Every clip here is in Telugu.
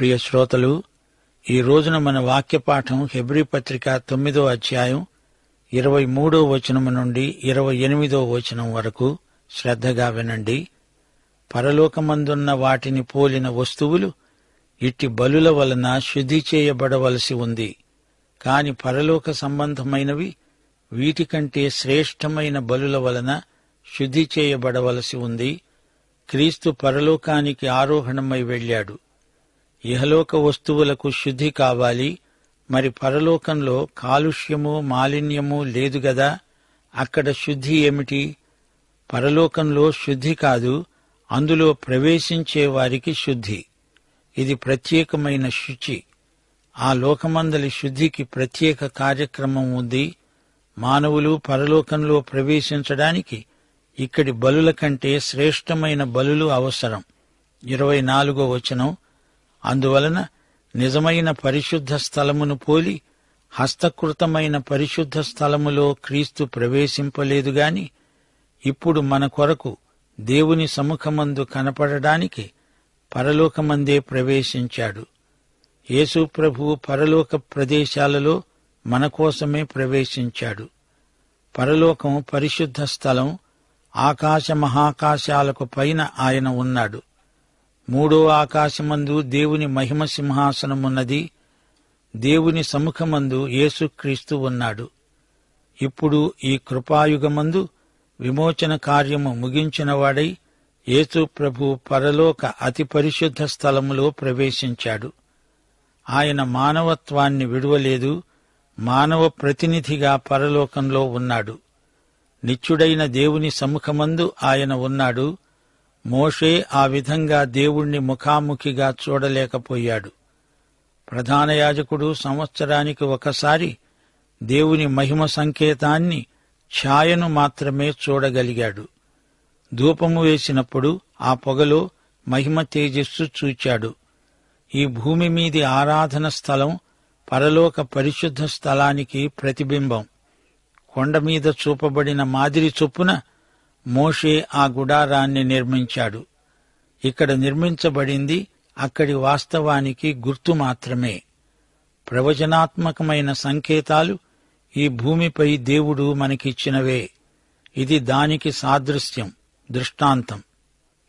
ప్రియ శ్రోతలు, ఈ రోజున మన వాక్యపాఠం హెబ్రీ పత్రిక 9వ అధ్యాయం 23వ వచనం నుండి 28వ వచనం వరకు. శ్రద్ధగా వినండి. పరలోకమందున్న వాటిని పోలిన వస్తువులు ఇట్టి బలుల వలన శుద్ధి చేయబడవలసి ఉంది. కాని పరలోక సంబంధమైనవి వీటికంటే శ్రేష్టమైన బలుల వలన శుద్ధి చేయబడవలసి ఉంది. క్రీస్తు పరలోకానికి ఆరోహణమై వెళ్ళాడు. ఇహలోక వస్తువులకు శుద్ధి కావాలి. మరి పరలోకంలో కాలుష్యము, మాలిన్యము లేదు గదా. అక్కడ శుద్ధి ఏమిటి? పరలోకంలో శుద్ధి కాదు, అందులో ప్రవేశించే వారికి శుద్ధి. ఇది ప్రత్యేకమైన శుచి. ఆ లోకమందలి శుద్ధికి ప్రత్యేక కార్యక్రమం ఉంది. మానవులు పరలోకంలో ప్రవేశించడానికి ఇక్కడి బలుల కంటే శ్రేష్టమైన బలులు అవసరం. 24వ వచనం, అందువలన నిజమైన పరిశుద్ధ స్థలమును పోలి హస్తకృతమైన పరిశుద్ధ స్థలములో క్రీస్తు ప్రవేశింపలేదుగాని ఇప్పుడు మన కొరకు దేవుని సముఖమందు కనపడడానికి పరలోకమందే ప్రవేశించాడు. యేసు ప్రభువు పరలోక ప్రదేశాలలో మన కోసమే ప్రవేశించాడు. పరలోకం పరిశుద్ధ స్థలం. ఆకాశ మహాకాశాలకు పైన ఆయన ఉన్నాడు. మూడో ఆకాశమందు దేవుని మహిమ సింహాసనమున్నది. దేవుని సముఖమందు యేసుక్రీస్తు ఉన్నాడు. ఇప్పుడు ఈ కృపాయుగమందు విమోచన కార్యము ముగించినవాడై యేసు ప్రభు పరలోక అతి పరిశుద్ధ స్థలములో ప్రవేశించాడు. ఆయన మానవత్వాన్ని విడువలేదు. మానవ ప్రతినిధిగా పరలోకంలో ఉన్నాడు. నిత్యుడైన దేవుని సముఖమందు ఆయన ఉన్నాడు. మోషే ఆ విధంగా దేవుణ్ణి ముఖాముఖిగా చూడలేకపోయాడు. ప్రధాన యాజకుడు సంవత్సరానికి ఒకసారి దేవుని మహిమ సంకేతాన్ని, ఛాయను మాత్రమే చూడగలిగాడు. ధూపము వేసినప్పుడు ఆ పొగలో మహిమ తేజస్సు చూచాడు. ఈ భూమి మీది ఆరాధన స్థలం పరలోక పరిశుద్ధ స్థలానికి ప్రతిబింబం. కొండమీద చూపబడిన మాదిరి చొప్పున మోషే ఆ గుడారాన్ని నిర్మించాడు. ఇక్కడ నిర్మించబడింది అక్కడి వాస్తవానికి గుర్తు మాత్రమే. ప్రవచనాత్మకమైన సంకేతాలు ఈ భూమిపై దేవుడు మనకిచ్చినవే. ఇది దానికి సాదృశ్యం, దృష్టాంతం.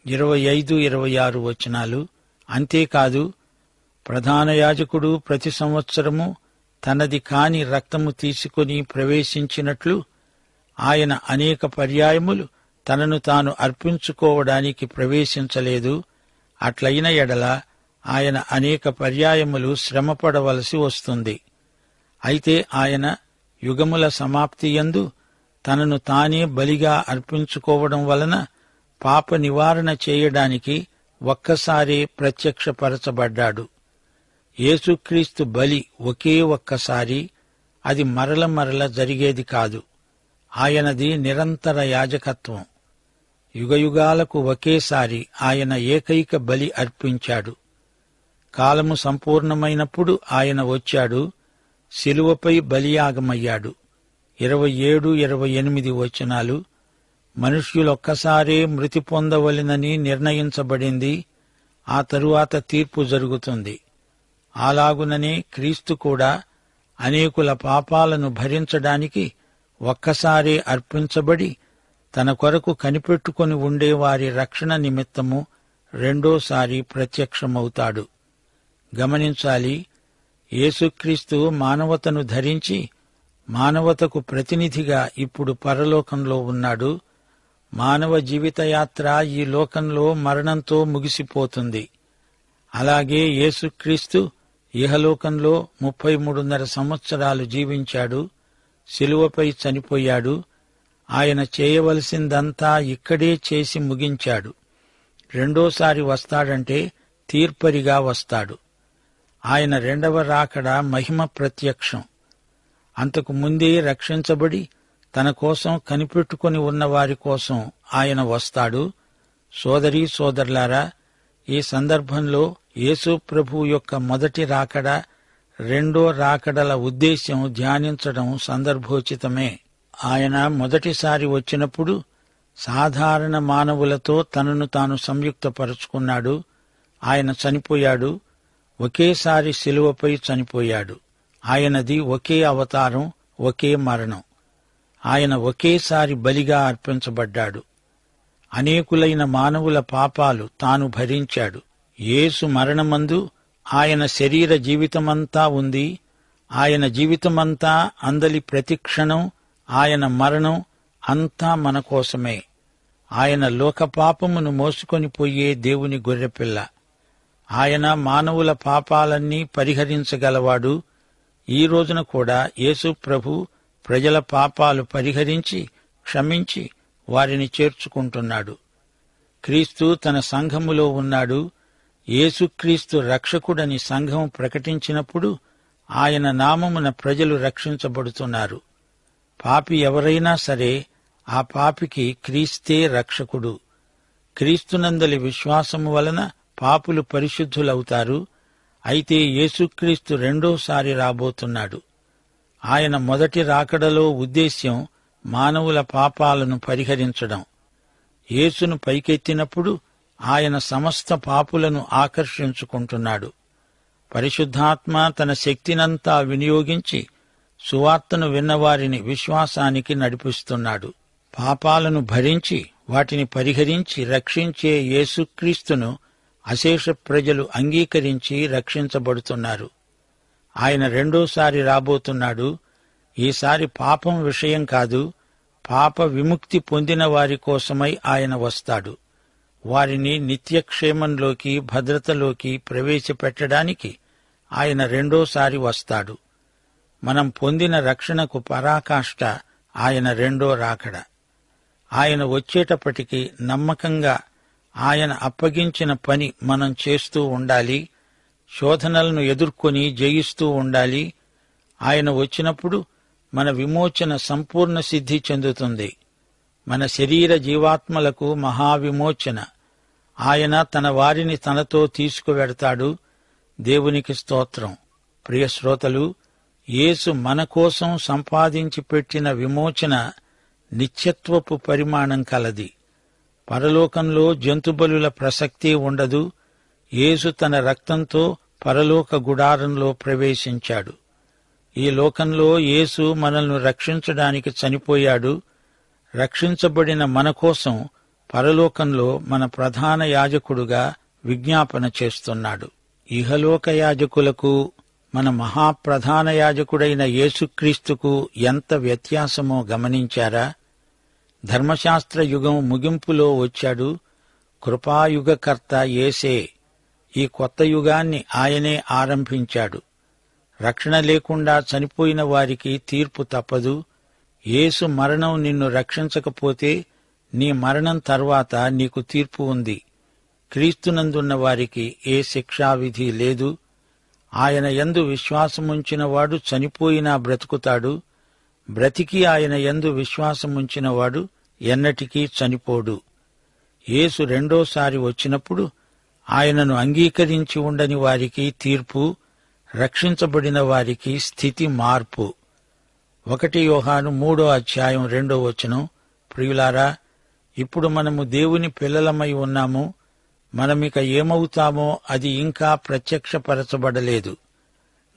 25-26 వచనాలు. అంతేకాదు, ప్రధాన యాజకుడు ప్రతి సంవత్సరము తనది కాని రక్తము తీసుకుని ప్రవేశించినట్లు ఆయన అనేక పర్యాయములు తనను తాను అర్పించుకోవడానికి ప్రవేశించలేదు. అట్లయిన ఎడల ఆయన అనేక పర్యాయములు శ్రమపడవలసి వస్తుంది. అయితే ఆయన యుగముల సమాప్తియందు తనను తానే బలిగా అర్పించుకోవడం వలన పాప నివారణ చేయడానికి ఒక్కసారే ప్రత్యక్షపరచబడ్డాడు. యేసుక్రీస్తు బలి ఒకే ఒక్కసారి. అది మరల జరిగేది కాదు. ఆయనది నిరంతర యాజకత్వం. యుగయుగాలకు ఒకేసారి ఆయన ఏకైక బలి అర్పించాడు. కాలము సంపూర్ణమైనప్పుడు ఆయన వచ్చాడు. శిలువపై బలియాగమయ్యాడు. 27-28 వచనాలు. మనుష్యులొక్కసారే మృతి పొందవలెనని నిర్ణయించబడింది. ఆ తరువాత తీర్పు జరుగుతుంది. అలాగుననే క్రీస్తు కూడా అనేకుల పాపాలను భరించడానికి ఒక్కసారే అర్పించబడి తన కొరకు కనిపెట్టుకుని ఉండేవారి రక్షణ నిమిత్తము రెండోసారి ప్రత్యక్షమవుతాడు. గమనించాలి, యేసుక్రీస్తు మానవతను ధరించి మానవతకు ప్రతినిధిగా ఇప్పుడు పరలోకంలో ఉన్నాడు. మానవ జీవితయాత్ర ఈ లోకంలో మరణంతో ముగిసిపోతుంది. అలాగే యేసుక్రీస్తు ఇహలోకంలో 33.5 సంవత్సరాలు జీవించాడు. శిలువపై చనిపోయాడు. ఆయన చేయవలసిందంతా ఇక్కడే చేసి ముగించాడు. రెండోసారి వస్తాడంటే తీర్పరిగా వస్తాడు. ఆయన రెండవ రాకడ మహిమ ప్రత్యక్షం. అంతకు ముందే రక్షించబడి తన కోసం కనిపెట్టుకుని ఉన్నవారి కోసం ఆయన వస్తాడు. సోదరీ సోదరులారా, ఈ సందర్భంలో యేసు ప్రభువు యొక్క మొదటి రాకడ, రెండో రాకడల ఉద్దేశ్యం ధ్యానించడం సందర్భోచితమే. ఆయన మొదటిసారి వచ్చినప్పుడు సాధారణ మానవులతో తనను తాను సంయుక్తపరుచుకున్నాడు. ఆయన చనిపోయాడు. ఒకేసారి శిలువపై చనిపోయాడు. ఆయనది ఒకే అవతారం, ఒకే మరణం. ఆయన ఒకేసారి బలిగా అర్పించబడ్డాడు. అనేకులైన మానవుల పాపాలు తాను భరించాడు. యేసు మరణమందు ఆయన శరీర జీవితమంతా ఉంది. ఆయన జీవితమంతా, అందలి ప్రతిక్షణం, ఆయన మరణం అంతా మన కోసమే. ఆయన లోకపాపమును మోసుకొని పోయే దేవుని గొర్రెపిల్ల. ఆయన మానవుల పాపాలన్నీ పరిహరించగలవాడు. ఈ రోజున కూడా యేసు ప్రభు ప్రజల పాపాలు పరిహరించి, క్షమించి వారిని చేర్చుకుంటున్నాడు. క్రీస్తు తన సంఘములో ఉన్నాడు. యేసుక్రీస్తు రక్షకుడని సంఘం ప్రకటించినప్పుడు ఆయన నామమున ప్రజలు రక్షించబడుతున్నారు. పాపి ఎవరైనా సరే ఆ పాపికి క్రీస్తే రక్షకుడు. క్రీస్తునందలి విశ్వాసము వలన పాపులు పరిశుద్ధులవుతారు. అయితే యేసుక్రీస్తు రెండోసారి రాబోతున్నాడు. ఆయన మొదటి రాకడలో ఉద్దేశ్యం మానవుల పాపాలను పరిహరించడం. యేసును పైకెత్తినప్పుడు ఆయన సమస్త పాపులను ఆకర్షించుకుంటున్నాడు. పరిశుద్ధాత్మ తన శక్తినంతా వినియోగించి సువార్తను విన్నవారిని విశ్వాసానికి నడిపిస్తున్నాడు. పాపాలను భరించి వాటిని పరిహరించి రక్షించే యేసుక్రీస్తును అశేష ప్రజలు అంగీకరించి రక్షించబడుతున్నారు. ఆయన రెండోసారి రాబోతున్నాడు. ఈసారి పాపం విషయం కాదు, పాప విముక్తి పొందిన వారి కోసమై ఆయన వస్తాడు. వారిని నిత్యక్షేమంలోకి, భద్రతలోకి ప్రవేశపెట్టడానికి ఆయన రెండోసారి వస్తాడు. మనం పొందిన రక్షణకు పరాకాష్ట ఆయన రెండో రాకడ. ఆయన వచ్చేటప్పటికి నమ్మకంగా ఆయన అప్పగించిన పని మనం చేస్తూ ఉండాలి. శోధనలను ఎదుర్కొని జయిస్తూ ఉండాలి. ఆయన వచ్చినప్పుడు మన విమోచన సంపూర్ణ సిద్ధి చెందుతుంది. మన శరీర జీవాత్మలకు మహావిమోచన. ఆయన తన వారిని తనతో తీసుకువెడతాడు. దేవునికి స్తోత్రం. ప్రియ శ్రోతలు, యేసు మన కోసం సంపాదించి పెట్టిన విమోచన నిత్యత్వపు పరిమాణం కలది. పరలోకంలో జంతుబలుల ప్రసక్తే ఉండదు. యేసు తన రక్తంతో పరలోక గుడారంలో ప్రవేశించాడు. ఈ లోకంలో యేసు మనల్ని రక్షించడానికి చనిపోయాడు. రక్షించబడిన మన కోసం పరలోకంలో మన ప్రధాన యాజకుడుగా విజ్ఞాపన చేస్తున్నాడు. ఇహలోక యాజకులకు మన మహాప్రధాన యాజకుడైన యేసుక్రీస్తుకు ఎంత వ్యత్యాసమో గమనించారా? ధర్మశాస్త్ర యుగం ముగింపులో వచ్చాడు. కృపాయుగకర్త యేసే. ఈ కొత్త యుగాన్ని ఆయనే ఆరంభించాడు. రక్షణ లేకుండా చనిపోయిన వారికి తీర్పు తప్పదు. యేసు మరణం నిన్ను రక్షించకపోతే నీ మరణం తర్వాత నీకు తీర్పు ఉంది. క్రీస్తునందున్న వారికి ఏ శిక్షావిధి లేదు. ఆయన యందు విశ్వాసముంచినవాడు చనిపోయినా బ్రతుకుతాడు. బ్రతికి ఆయన యందు విశ్వాసముంచినవాడు ఎన్నటికీ చనిపోడు. యేసు రెండోసారి వచ్చినప్పుడు ఆయనను అంగీకరించి ఉండని వారికి తీర్పు, రక్షించబడిన వారికి స్థితి మార్పు. 1 యోహాను 3:2 ప్రియులారా, ఇప్పుడు మనము దేవుని పిల్లలమై ఉన్నాము. మనమిక ఏమవుతామో అది ఇంకా ప్రత్యక్షపరచబడలేదు.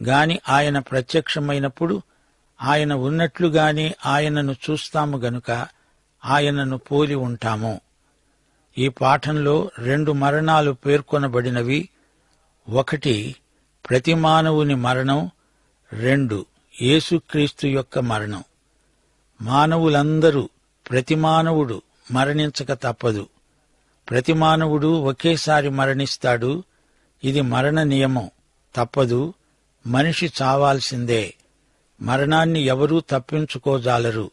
గాని ఆయన ప్రత్యక్షమైనప్పుడు ఆయన ఉన్నట్లుగానే ఆయనను చూస్తాము గనుక ఆయనను పోలి ఉంటాము. ఈ పాఠంలో 2 మరణాలు పేర్కొనబడినవి. 1 ప్రతి మానవుని మరణం, 2 యేసుక్రీస్తు యొక్క మరణం. మానవులందరూ, ప్రతి మానవుడు మరణించక తప్పదు. ప్రతి మానవుడు ఒకేసారి మరణిస్తాడు. ఇది మరణ నియమం, తప్పదు. మనిషి చావాల్సిందే. మరణాన్ని ఎవరూ తప్పించుకోజాలరు.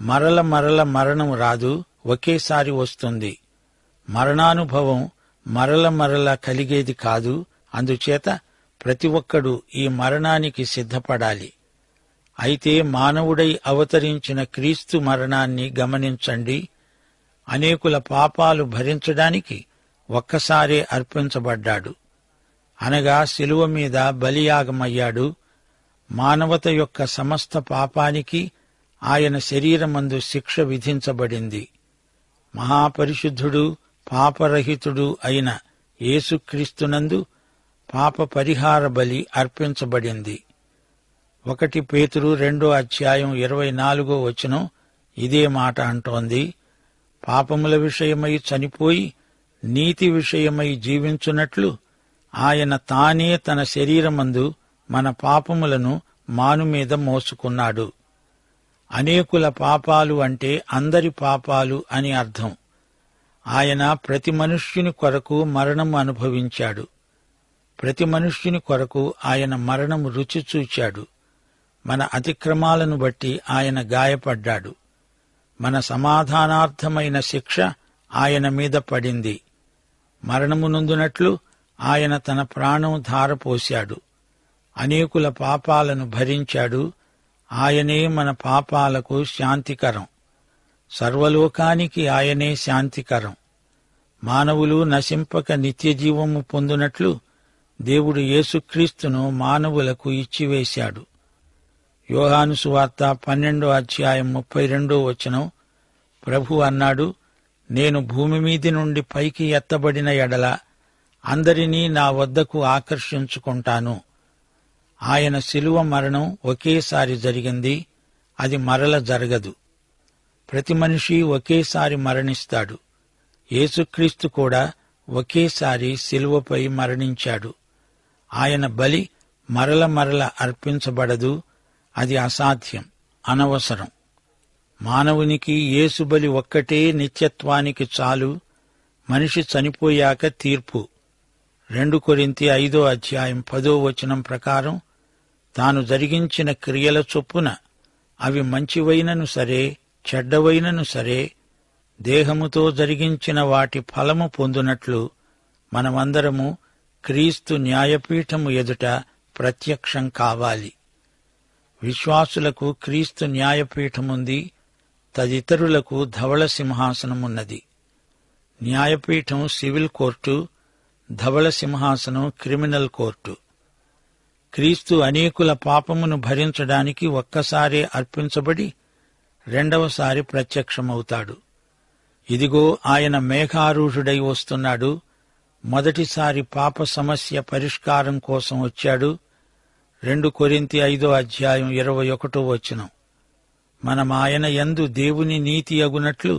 మరల మరణం రాదు, ఒకేసారి వస్తుంది. మరణానుభవం మరల కలిగేది కాదు. అందుచేత ప్రతి ఒక్కడూ ఈ మరణానికి సిద్ధపడాలి. అయితే మానవుడై అవతరించిన క్రీస్తు మరణాన్ని గమనించండి. అనేకుల పాపాలు భరించడానికి ఒక్కసారే అర్పించబడ్డాడు. అనగా శిలువ మీద బలియాగమయ్యాడు. మానవత యొక్క సమస్త పాపానికి ఆయన శరీరమందు శిక్ష విధించబడింది. మహాపరిశుద్ధుడు, పాపరహితుడు అయిన యేసుక్రీస్తునందు పాప పరిహార బలి అర్పించబడింది. 1 పేతురు 2:24 ఇదే మాట అంటోంది. పాపముల విషయమై చనిపోయి నీతి విషయమై జీవించున్నట్లు ఆయన తానే తన శరీరమందు మన పాపములను మానుమీద మోసుకున్నాడు. అనేకుల పాపాలు అంటే అందరి పాపాలు అని అర్థం. ఆయన ప్రతి మనుష్యుని కొరకు మరణము అనుభవించాడు. ప్రతి మనుష్యుని కొరకు ఆయన మరణము రుచి చూచాడు. మన అతిక్రమాలను బట్టి ఆయన గాయపడ్డాడు. మన సమాధానార్థమైన శిక్ష ఆయన మీద పడింది. మరణము నొందునట్లు ఆయన తన ప్రాణం ధారపోశాడు. అనేకుల పాపాలను భరించాడు. ఆయనే మన పాపాలకు శాంతికరం. సర్వలోకానికి ఆయనే శాంతికరం. మానవులు నశింపక నిత్యజీవము పొందునట్లు దేవుడు యేసుక్రీస్తును మానవులకు ఇచ్చివేశాడు. యోహాను సువార్త 12:32 ప్రభు అన్నాడు, నేను భూమి మీది నుండి పైకి ఎత్తబడిన ఎడల అందరినీ నా వద్దకు ఆకర్షించుకుంటాను. ఆయన శిలువ మరణం ఒకేసారి జరిగింది. అది మరల జరగదు. ప్రతి మనిషి ఒకేసారి మరణిస్తాడు. యేసుక్రీస్తు కూడా ఒకేసారి శిలువపై మరణించాడు. ఆయన బలి మరల మరల అర్పించబడదు. అది అసాధ్యం, అనవసరం. మానవునికి యేసు బలి ఒక్కటే నిత్యత్వానికి చాలు. మనిషి చనిపోయాక తీర్పు. 2 కొరింథీ 5:10 ప్రకారం తాను జరిగించిన క్రియల చొప్పున అవి మంచివైనను సరే చెడ్డవైనను సరే దేహముతో జరిగించిన వాటి ఫలము పొందునట్లు మనమందరము క్రీస్తు న్యాయపీఠము ఎదుట ప్రత్యక్షం కావాలి. విశ్వాసులకు క్రీస్తు న్యాయపీఠముంది. తదితరులకు ధవళ సింహాసనమున్నది. న్యాయపీఠం సివిల్ కోర్టు, ధవళ సింహాసనం క్రిమినల్ కోర్టు. క్రీస్తు అనేకుల పాపమును భరించడానికి ఒక్కసారే అర్పించబడి రెండవసారి ప్రత్యక్షమవుతాడు. ఇదిగో ఆయన మేఘారూఢుడై వస్తున్నాడు. మొదటిసారి పాప సమస్య పరిష్కారం కోసం వచ్చాడు. 2 కొరింథీ 5:21 మనం ఆయన యందు దేవుని నీతి అగునట్లు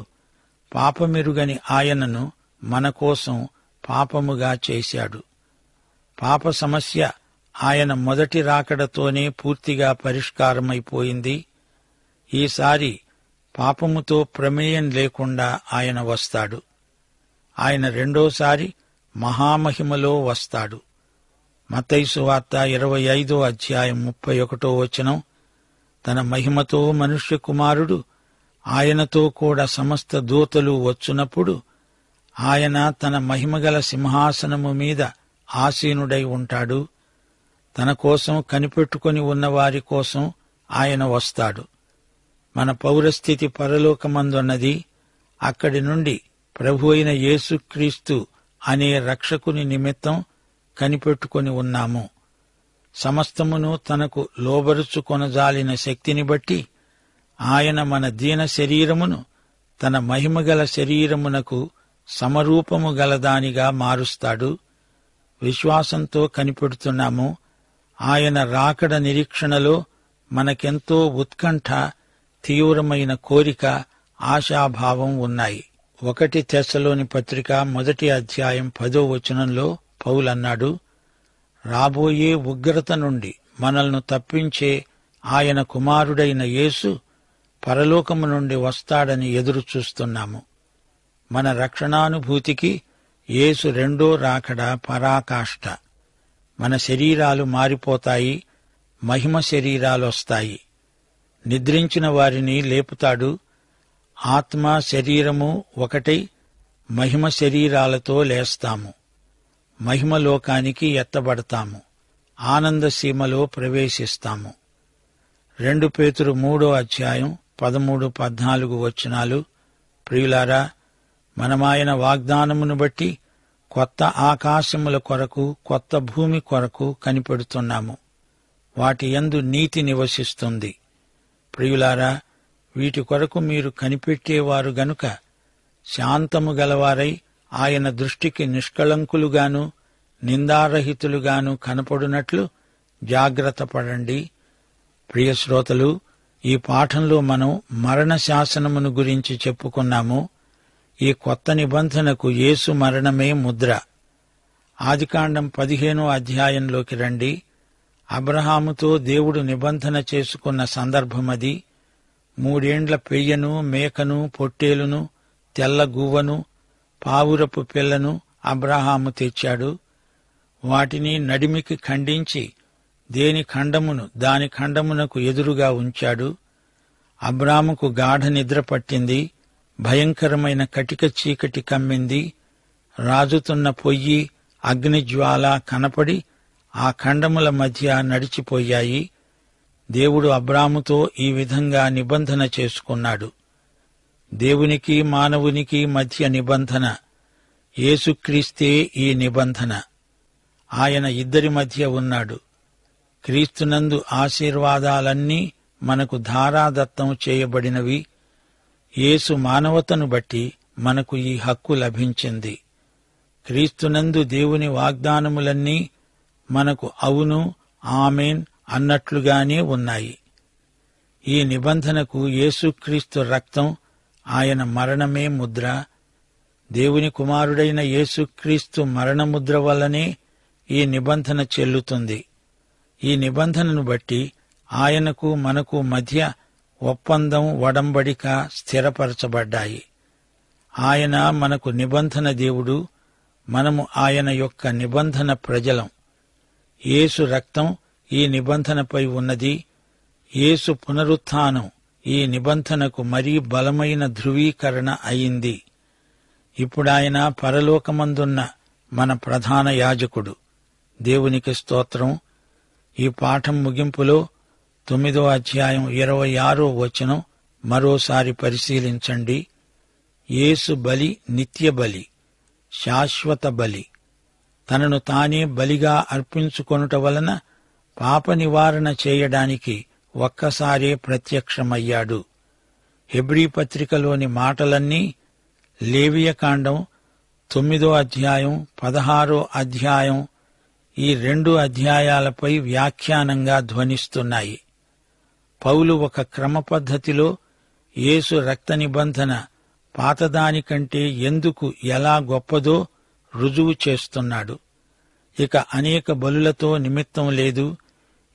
పాపమెరుగని ఆయనను మన కోసం పాపముగా చేశాడు. పాప సమస్య ఆయన మొదటి రాకడతోనే పూర్తిగా పరిష్కారమైపోయింది. ఈసారి పాపముతో ప్రమేయం లేకుండా ఆయన వస్తాడు. ఆయన రెండోసారి మహామహిమలో వస్తాడు. మత్తయి సువార్త 25:31 తన మహిమతో మనుష్య కుమారుడు ఆయనతో కూడా సమస్త దూతలు వచ్చునప్పుడు ఆయన తన మహిమగల సింహాసనము మీద ఆసీనుడై ఉంటాడు. తన కోసం కనిపెట్టుకుని ఉన్నవారి కోసం ఆయన వస్తాడు. మన పౌరస్థితి పరలోకమందున్నది. అక్కడి నుండి ప్రభు అయిన యేసుక్రీస్తు అనే రక్షకుని నిమిత్తం కనిపెట్టుకుని ఉన్నాము. సమస్తమును తనకు లోబరుచుకొనజాలిన శక్తిని బట్టి ఆయన మన దీన శరీరమును తన మహిమగల శరీరమునకు సమరూపము గలదానిగా మారుస్తాడు. విశ్వాసంతో కనిపెడుతున్నాము. ఆయన రాకడ నిరీక్షణలో మనకెంతో ఉత్కంఠ, తీవ్రమైన కోరిక, ఆశాభావం ఉన్నాయి. 1 తెస్సలోని పత్రిక 1:10 పౌలన్నాడు, రాబోయే ఉగ్రత నుండి మనల్ని తప్పించే ఆయన కుమారుడైన యేసు పరలోకము నుండి వస్తాడని ఎదురుచూస్తున్నాము. మన రక్షణానుభూతికి యేసు రెండో రాకడ పరాకాష్ఠ. మన శరీరాలు మారిపోతాయి, మహిమ శరీరాలొస్తాయి. నిద్రించిన వారిని లేపుతాడు. ఆత్మ శరీరము ఒకటై మహిమ శరీరాలతో లేస్తాము. మహిమలోకానికి ఎత్తబడతాము. ఆనందసీమలో ప్రవేశిస్తాము. 2 పేతురు 3:13-14 ప్రియులారా, మనమాయన వాగ్దానమును బట్టి కొత్త ఆకాశముల కొరకు, కొత్త భూమి కొరకు కనిపెడుతున్నాము. వాటి యందు నీతి నివసిస్తుంది. ప్రియులారా, వీటి కొరకు మీరు కనిపెట్టేవారు గనుక శాంతము గలవారై ఆయన దృష్టికి నిష్కళంకులుగాను నిందారహితులుగాను కనపడునట్లు జాగ్రత్త పడండి. ప్రియ శ్రోతలు, ఈ పాఠంలో మనం మరణ శాసనమును గురించి చెప్పుకున్నాము. ఈ కొత్త నిబంధనకు యేసు మరణమే ముద్ర. ఆదికాండం 15వ అధ్యాయంలోకి రండి. అబ్రహాముతో దేవుడు నిబంధన చేసుకున్న సందర్భమది. 3 ఏండ్ల పెయ్యను, మేకను, పొట్టేలును, తెల్ల గువ్వను, పావురపు పిల్లను అబ్రహాము తెచ్చాడు. వాటిని నడిమికి ఖండించి దేని ఖండమును దాని ఖండమునకు ఎదురుగా ఉంచాడు. అబ్రాముకు గాఢ నిద్ర పట్టింది. భయంకరమైన కటిక చీకటి కమ్మింది. రాజుతున్న పొయ్యి, అగ్నిజ్వాల కనపడి ఆ ఖండముల మధ్య నడిచిపోయాయి. దేవుడు అబ్రాముతో ఈ విధంగా నిబంధన చేసుకున్నాడు. దేవునికి మానవునికి మధ్య నిబంధన. యేసుక్రీస్తే ఈ నిబంధన. ఆయన ఇద్దరి మధ్య ఉన్నాడు. క్రీస్తునందు ఆశీర్వాదాలన్నీ మనకు ధారాదత్తం చేయబడినవి. యేసు మానవతను బట్టి మనకు ఈ హక్కు లభించింది. క్రీస్తునందు దేవుని వాగ్దానములన్నీ మనకు అవును, ఆమేన్ అన్నట్లుగానే ఉన్నాయి. ఈ నిబంధనకు యేసుక్రీస్తు రక్తం, ఆయన మరణమే ముద్ర. దేవుని కుమారుడైన యేసుక్రీస్తు మరణముద్ర వల్లనే ఈ నిబంధన చెల్లుతుంది. ఈ నిబంధనను బట్టి ఆయనకు మనకు మధ్య ఒప్పందం, ఒడంబడిక స్థిరపరచబడ్డాయి. ఆయన మనకు నిబంధన దేవుడు, మనము ఆయన యొక్క నిబంధన ప్రజలం. యేసు రక్తం ఈ నిబంధనపై ఉన్నది. యేసు పునరుత్థానం ఈ నిబంధనకు మరీ బలమైన ధృవీకరణ అయింది. ఇప్పుడాయన పరలోకమందున్న మన ప్రధాన యాజకుడు. దేవునికి స్తోత్రం. ఈ పాఠం ముగింపులో 9వ అధ్యాయం 26వ వచనం మరోసారి పరిశీలించండి. యేసు బలి నిత్య బలి, శాశ్వత బలి. తనను తానే బలిగా అర్పించుకొనుట వలన పాప నివారణ చేయడానికి ఒక్కసారే ప్రత్యక్షమయ్యాడు. హెబ్రీ పత్రికలోని మాటలన్నీ లేవియకాండం 9వ అధ్యాయం, 16వ అధ్యాయం ఈ 2 అధ్యాయాలపై వ్యాఖ్యానంగా ధ్వనిస్తున్నాయి. పౌలు ఒక క్రమ పద్ధతిలో యేసు రక్త నిబంధన పాతదానికంటే ఎందుకు ఎలా గొప్పదో రుజువు చేస్తున్నాడు. ఇక అనేక బలులతో నిమిత్తం లేదు.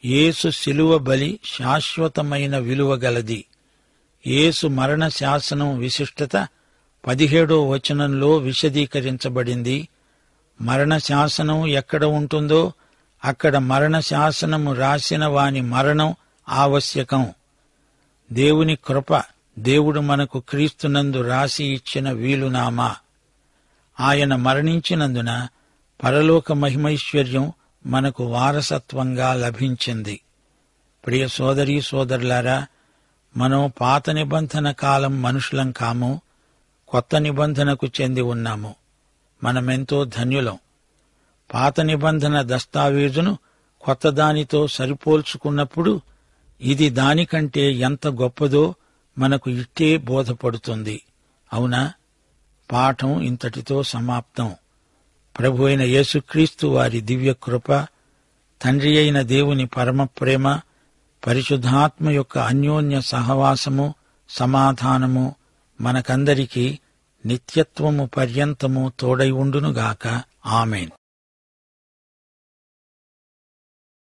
యేసు శిలువ బలి శాశ్వతమైన విలువ గలది. యేసు మరణ శాసనం విశిష్టత 17వ వచనంలో విశదీకరించబడింది. మరణ శాసనం ఎక్కడ ఉంటుందో అక్కడ మరణ శాసనము రాసిన వాని మరణం ఆవశ్యకం. దేవుని కృప, దేవుడు మనకు క్రీస్తునందు రాసి ఇచ్చిన వీలునామా. ఆయన మరణించినందున పరలోక మహిమైశ్వర్యం మనకు వారసత్వంగా లభించింది. ప్రియ సోదరీ సోదరులారా, మనం పాత నిబంధన కాలం మనుషులం కాము, కొత్త నిబంధనకు చెంది ఉన్నాము. మనమెంతో ధన్యులం. పాత నిబంధన దస్తావేజును కొత్త దానితో సరిపోల్చుకున్నప్పుడు ఇది దానికంటే ఎంత గొప్పదో మనకు ఇట్టే బోధపడుతుంది. అవునా? పాఠం ఇంతటితో సమాప్తం. ప్రభు అయిన యేసుక్రీస్తు వారి దివ్య కృప, తండ్రి అయిన దేవుని పరమ ప్రేమ, పరిశుద్ధాత్మ యొక్క అన్యోన్య సహవాసము, సమాధానము మనకందరికీ నిత్యత్వము పర్యంతము తోడై ఉండునుగాక. ఆమేన్.